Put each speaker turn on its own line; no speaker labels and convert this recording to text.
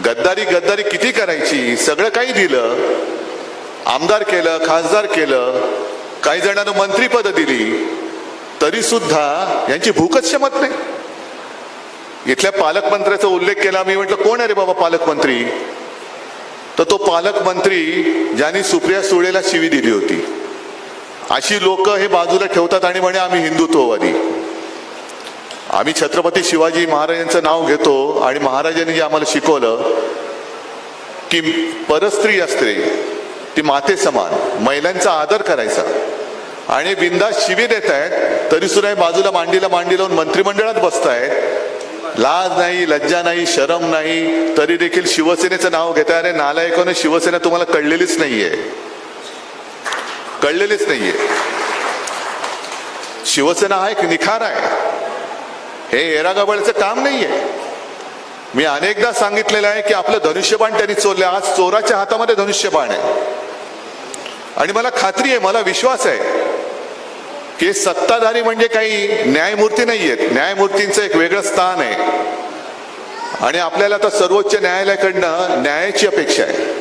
गद्दारी गद्दारी किती करायची, सगळं काही दिलं, आमदार केलं, खासदार केलं, काही जणांना मंत्रीपद दिली, तरी सुद्धा यांची भूकच शमत नाही. इथल्या पालकमंत्र्याचा उल्लेख केला. मी म्हटलं कोण आहे रे बाबा पालकमंत्री? तर तो पालकमंत्री ज्यांनी सुप्रिया सुळेला शिवी दिली होती. अशी लोक हे बाजूला ठेवतात आणि म्हणे आम्ही हिंदुत्ववादी. आम्ही छत्रपती शिवाजी महाराजांचं नाव घेतो आणि महाराजांनी जे आम्हाला शिकवलं की परस्त्री असते ती माते समान, महिलांचा आदर करायचा, आणि बिंदास शिवी देत आहेत तरी सुद्धा बाजूला मांडीला मांडी लावून मंत्रिमंडळात बसतायत. लाज नाही, लज्जा नाही, शरम नाही, तरी देखील शिवसेनेचं नाव घेताय. अरे नालायकाने, शिवसेना तुम्हाला कळलेलीच नाहीये, कळलेलीच नाहीये. शिवसेना हा एक निखार आहे, हे एरागबळचं काम नाहीये. मी अनेकदा सांगितलेलं आहे की आपलं धनुष्यबाण त्यांनी चोरलं. आज चोराच्या हातामध्ये धनुष्यबाण आहे. आणि मला खात्री आहे, मला विश्वास आहे की सत्ताधारी म्हणजे काही न्यायमूर्ती नाहीयेत. न्यायमूर्तींचं एक वेगळं स्थान आहे आणि आपल्याला आता सर्वोच्च न्यायालयाकडनं न्यायाची अपेक्षा आहे.